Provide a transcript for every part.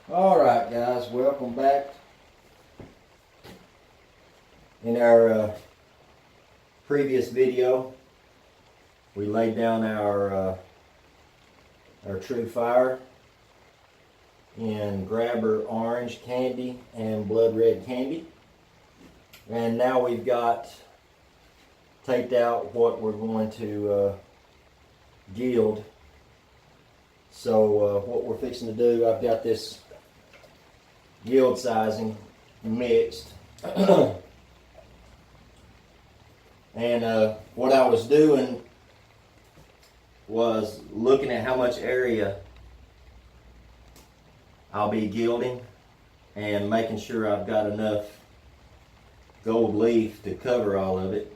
Alright guys, welcome back. In our previous video, we laid down our true fire in grabber orange candy and blood red candy. And now we've got taped out what we're going to gild. So what we're fixing to do, I've got this gild sizing mixed. And what I was doing was looking at how much area I'll be gilding and making sure I've got enough gold leaf to cover all of it.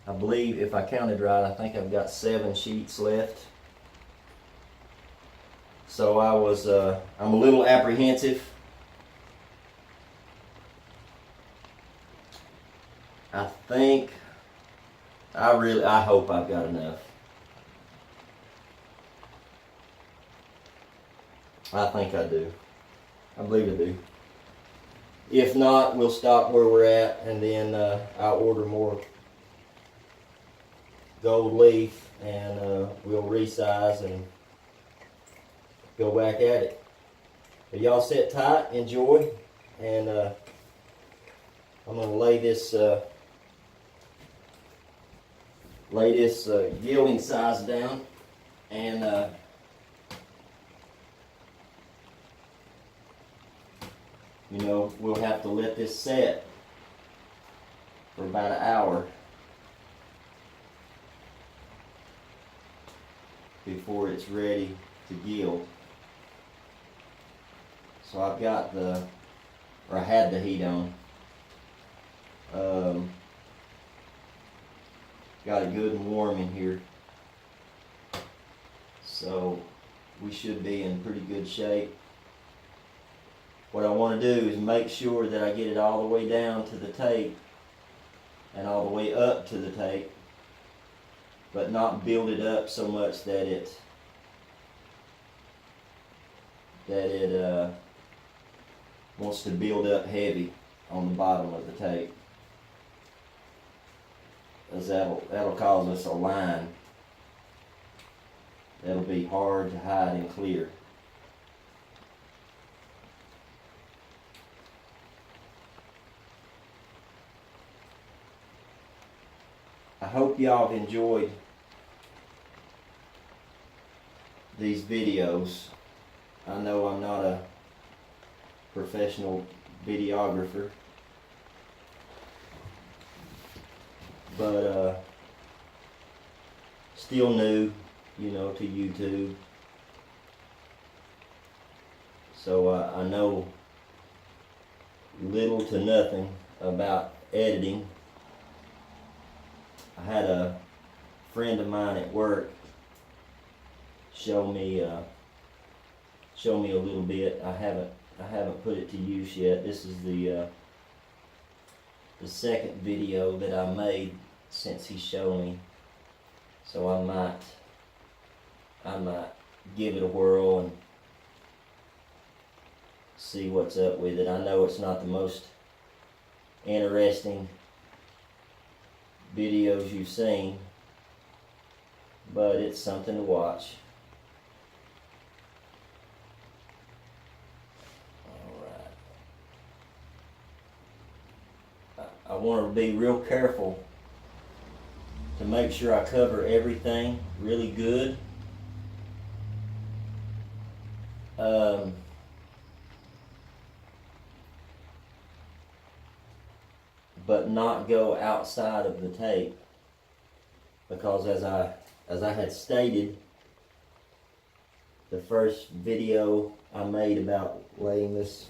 I believe, if I counted right, I think I've got 7 sheets left. So I'm a little apprehensive. I hope I've got enough. I think I do. I believe I do. If not, we'll stop where we're at, and then I'll order more gold leaf, and we'll resize and go back at it. But y'all sit tight, enjoy, and I'm gonna lay this gilding size down, and we'll have to let this set for about an hour before it's ready to gild. So I've got I had the heat on. Got it good and warm in here. So we should be in pretty good shape. What I want to do is make sure that I get it all the way down to the tape and all the way up to the tape, but not build it up so much that it wants to build up heavy on the bottom of the tape, because that'll cause us a line that'll be hard to hide and clear. I hope y'all have enjoyed these videos. I know I'm not a professional videographer, but still new, to YouTube. So I know little to nothing about editing. I had a friend of mine at work show me a little bit. I haven't put it to use yet. This is the second video that I made since he showed me. So I might give it a whirl and see what's up with it. I know it's not the most interesting videos you've seen, but it's something to watch. Alright. I want to be real careful to make sure I cover everything really good. But not go outside of the tape, because as I had stated, the first video I made about laying this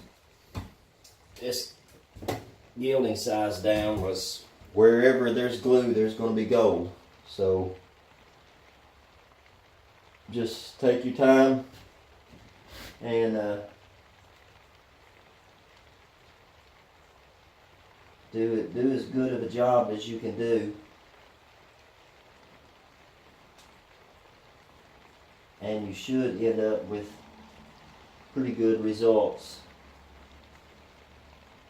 gilding size down was wherever there's glue, there's going to be gold. So just take your time and do as good of a job as you can do, and you should end up with pretty good results.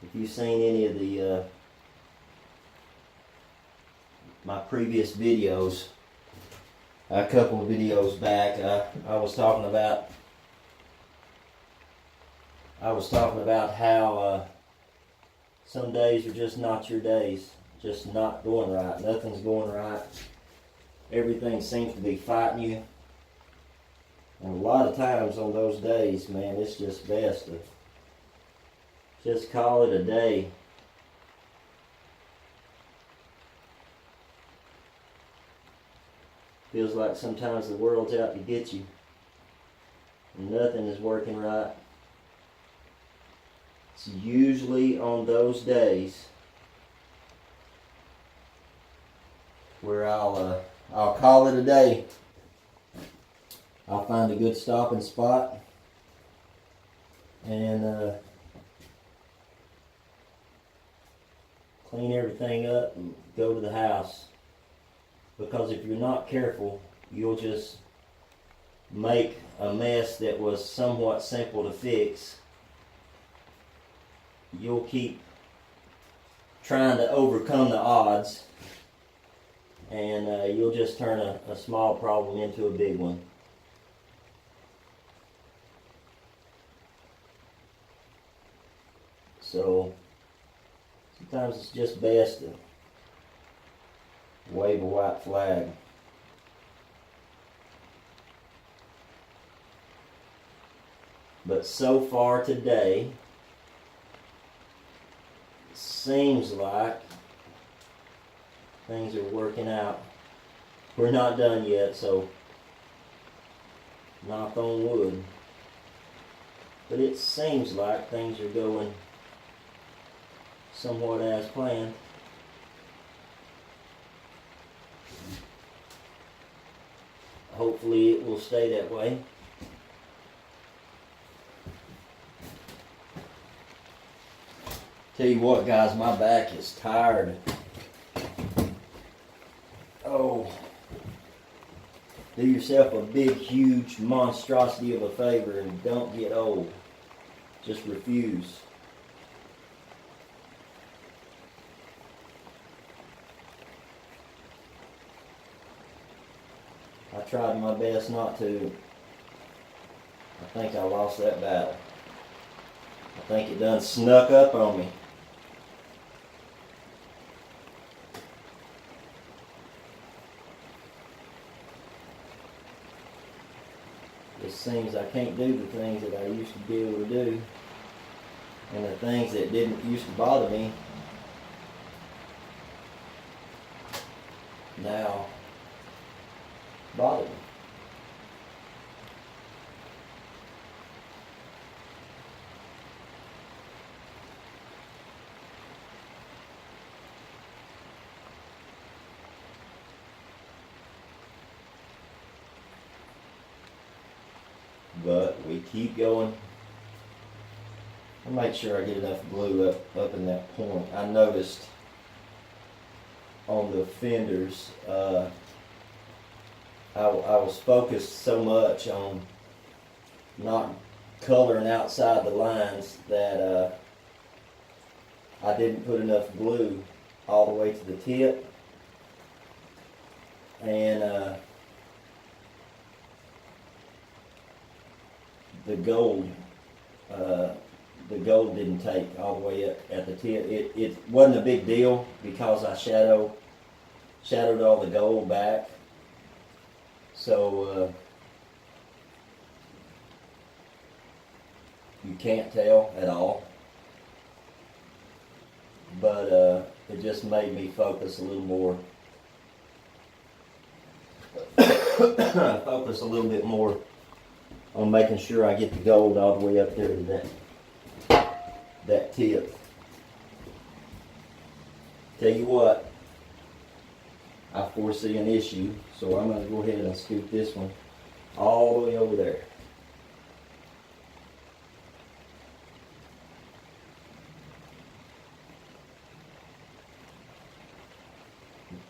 If you've seen any of the my previous videos, a couple of videos back, I was talking about how some days are just not your days, just not going right. Nothing's going right. Everything seems to be fighting you. And a lot of times on those days, man, it's just best to just call it a day. Feels like sometimes the world's out to get you and nothing is working right. It's usually on those days where I'll call it a day. I'll find a good stopping spot and clean everything up and go to the house. Because if you're not careful, you'll just make a mess that was somewhat simple to fix. You'll keep trying to overcome the odds, and you'll just turn a small problem into a big one. So sometimes it's just best to wave a white flag. But so far today, it seems like things are working out. We're not done yet, so knock on wood. But it seems like things are going somewhat as planned. Hopefully it will stay that way. Tell you what, guys, my back is tired. Oh, do yourself a big, huge monstrosity of a favor and don't get old. Just refuse. I tried my best not to. I think I lost that battle. I think it done snuck up on me. It seems I can't do the things that I used to be able to do. And the things that didn't used to bother me now bother me. But we keep going. I'll make sure I get enough glue up in that point. I noticed on the fenders, I was focused so much on not coloring outside the lines that I didn't put enough glue all the way to the tip. And the gold didn't take all the way up at the tip. It wasn't a big deal because I shadowed all the gold back. So you can't tell at all. But it just made me focus a little more. Focus a little bit more on making sure I get the gold all the way up there to that tip. Tell you what, I foresee an issue, so I'm going to go ahead and scoop this one all the way over there.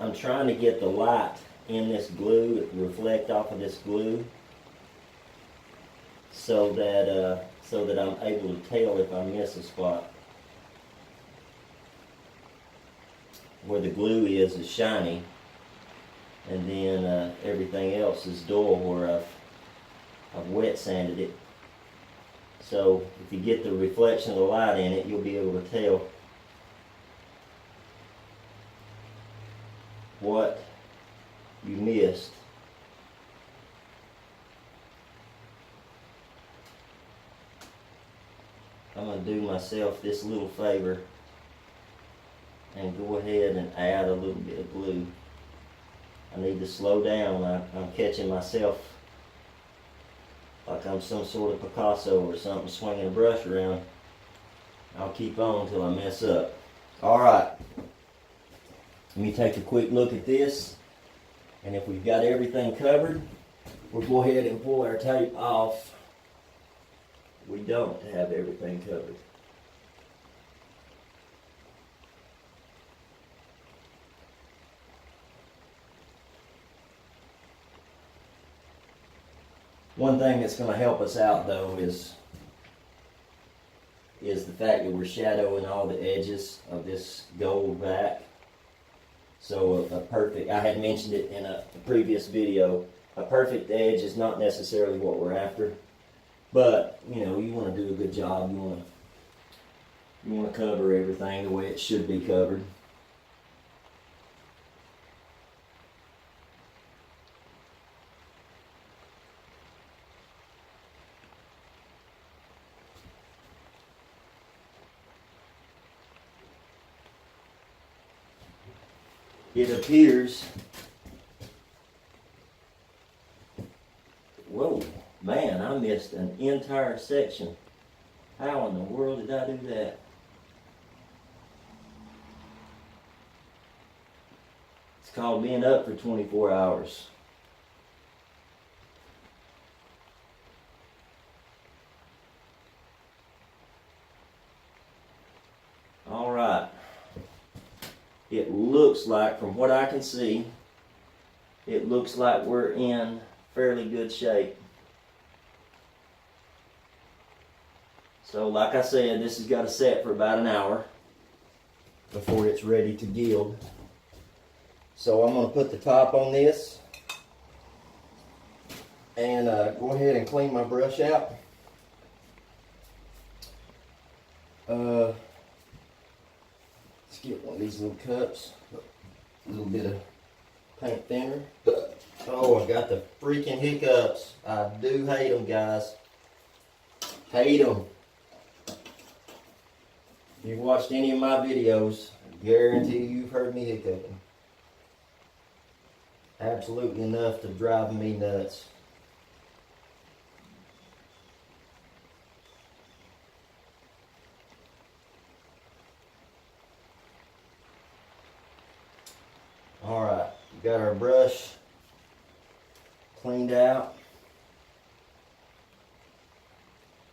I'm trying to get the light in this glue, reflect off of this glue, so that I'm able to tell if I miss a spot. Where the glue is shiny, and then everything else is dull where I've wet sanded it. So if you get the reflection of the light in it, you'll be able to tell what you missed. I'm going to do myself this little favor and go ahead and add a little bit of glue. I need to slow down. I'm catching myself like I'm some sort of Picasso or something, swinging a brush around. I'll keep on until I mess up. Alright, let me take a quick look at this, and if we've got everything covered, we'll go ahead and pull our tape off. We don't have everything covered. One thing that's going to help us out though is the fact that we're shadowing all the edges of this gold back. So a perfect, I had mentioned it in a previous video, a perfect edge is not necessarily what we're after. But, you know, you want to do a good job. You want to cover everything the way it should be covered. It appears, whoa, man, I missed an entire section. How in the world did I do that? It's called being up for 24 hours. All right. It looks like, from what I can see, it looks like we're in fairly good shape. So like I said, this has got to set for about an hour before it's ready to gild. So I'm going to put the top on this and go ahead and clean my brush out. Let's get one of these little cups, a little bit of paint thinner. Oh, I got the freaking hiccups. I do hate them, guys. Hate them. If you've watched any of my videos, I guarantee you've heard me hiccuping. Absolutely enough to drive me nuts. Alright, we got our brush cleaned out.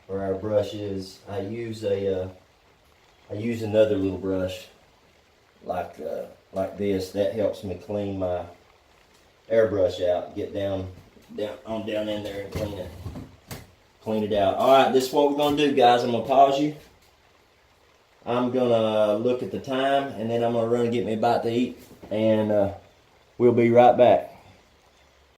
Where our brush is, I use another little brush like this. That helps me clean my airbrush out. Get down in there and clean it out. All right, this is what we're gonna do, guys. I'm gonna pause you. I'm gonna look at the time, and then I'm gonna run and get me a bite to eat, and we'll be right back.